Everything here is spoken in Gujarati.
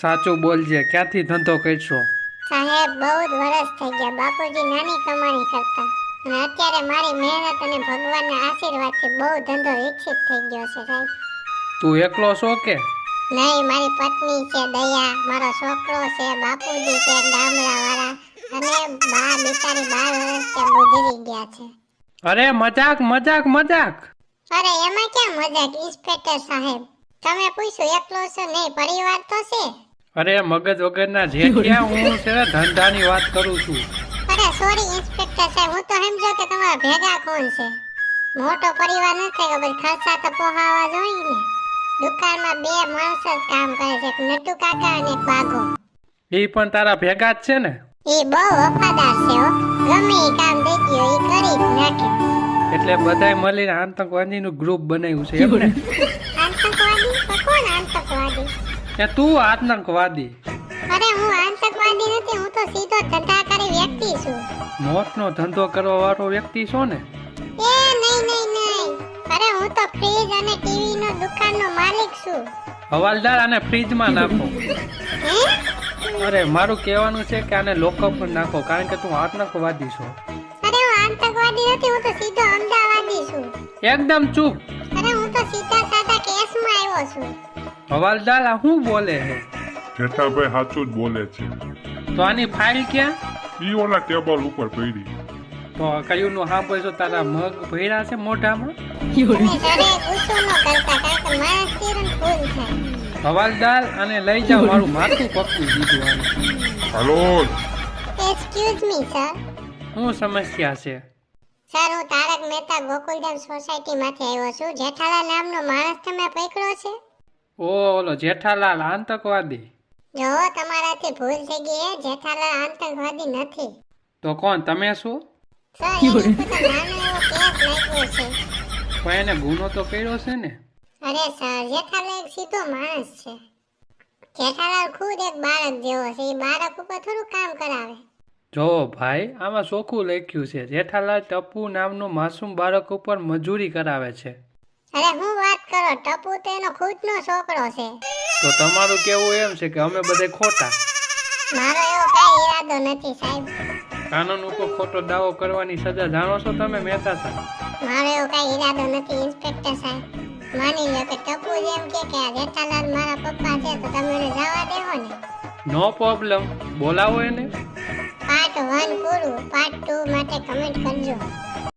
સાચું બોલજે, ક્યાંથી ધંધો કરશો? સાહેબ બહુ જ વર્ષ થઈ ગયા બાપુજી નાની કમાણી કરતા અને અત્યારે મારી મહેનત અને ભગવાનના આશીર્વાદથી બહુ ધંધો વિકસિત થઈ ગયો છે સાહેબ. તું એકલો છો કે? નહીં, મારી પત્ની છે દયા, મારો છોકરો છે, બાપુજી છે ગામડાવાળા અને બા બિચારી 12 વર્ષ ત્યાં ગુજરી ગયા છે. અરે મજાક મજાક મજાક. અરે એમાં ક્યાં મજાક ઇન્સ્પેક્ટર સાહેબ, તમે પૂછ્યું એકલો છો નહીં, પરિવાર તો છે. અરે મગજ વગરના જેઠિયા, હું છે ધંધાની વાત કરું છું. અરે સોરી ઇન્સ્પેક્ટર સાહેબ, હું તો સમજો કે તમારા ભેગા કોણ છે. મોટો પરિવાર નથી કે પછી ખર્ચા તો પોહાવા જોઈએ ને. દુકાનમાં 2 માણસો જ કામ કરે છે, એક નટુ કાકા અને એક બાઘો. એ પણ તારા ભેગા જ છે ને? એ બહુ વફાદાર છે હો, ગમે એ કામ દઈ ગયો એ કરી જ નાખે. એટલે બધાય મળીને આતંકવાદીનું ગ્રુપ બનાવ્યું છે એમ ને? આતંકવાદી? તો કોણ આતંકવાદી? કે તું આતંકવાદી? અરે હું આતંકવાદી નથી, હું તો સીધો ધંધાકારી વ્યક્તિ છું. મોટનો ધંધો કરવા વાળો વ્યક્તિ છો ને? એ નહીં. અરે હું તો ફ્રીજ અને ટીવી નો દુકાનનો માલિક છું. હવાલદાર આને ફ્રીજમાં નાખો. હે? અરે મારું કહેવાનું છે કે આને લોકઅપ પર નાખો, કારણ કે તું આતંકવાદી છો. અરે હું આતંકવાદી નથી, હું તો સીધો અમદાવાદી છું. એકદમ ચૂપ. અરે હું તો સીધા સાદા કેસમાં આવ્યો છું. હવાલદાર આ શું બોલે છે? જેઠાભાઈ સાચું જ બોલે છે. તો આની ફાઇલ ક્યાં? ઈ ઓલા ટેબલ ઉપર પડી. તો કયું નું હા બોલશો, તારા મગ ભર્યા છે મોઢામાં? તમે જરે ગુસ્સો ન કરતા, કારણ કે માણસ તીરન ભૂલ થાય. હવાલદાર આને લઈ જાઓ, મારું માથું પકવી દીધું આને. હાલો. Excuse me sir. શું સમસ્યા છે? સર હું તારક મહેતા ગોકુલધામ સોસાયટીમાંથી આવ્યો છું. જેઠાલાલ નામનો માણસ તમે પકડ્યો છે? ઓલો જેઠાલાલ આતંકવાદી? જો તમારાથી ભૂલ થઈ ગઈ છે, જેઠાલાલ આતંકવાદી નથી. તો કોણ, તમે શું? સર એની ઉપર નાનો એવો કેસ લાગ્યો છે. પણ એને ગુનો તો કર્યો છે ને? અરે સર, જેઠાલાલ એક સીધો માણસ છે. જેઠાલાલ ખુદ એક બાળક જેવો છે, એ બાળક ઉપર થોડું કામ કરાવે. જો ભાઈ, આમાં ચોખ્ખું લખ્યું છે જેઠાલાલ ટપુ નામનો માસૂમ બાળક ઉપર મજૂરી કરાવે છે. અરે હું વાત કરો, ટપુ તો એનો ખુદનો છોકરો છે. તો તમારું કેવું એમ છે કે અમે બધે ખોટા? મારો એવો કઈ ઈરાદો નથી સાહેબ. કાનૂન ઉપર ખોટો દાવો કરવાની સજા જાણો છો તમે મહેતા સાહેબ? મારો એવો કઈ ઈરાદો નથી ઇન્સ્પેક્ટર સાહેબ. માની લો કે ટપુ જેમ કે આ જેઠાલાલ મારા પપ્પા છે, તો તમે એને જવા દેવો ને. નો પ્રોબ્લેમ, બોલાવો એને. પાર્ટ 1 પૂરું, પાર્ટ 2 માટે કમેન્ટ કરજો.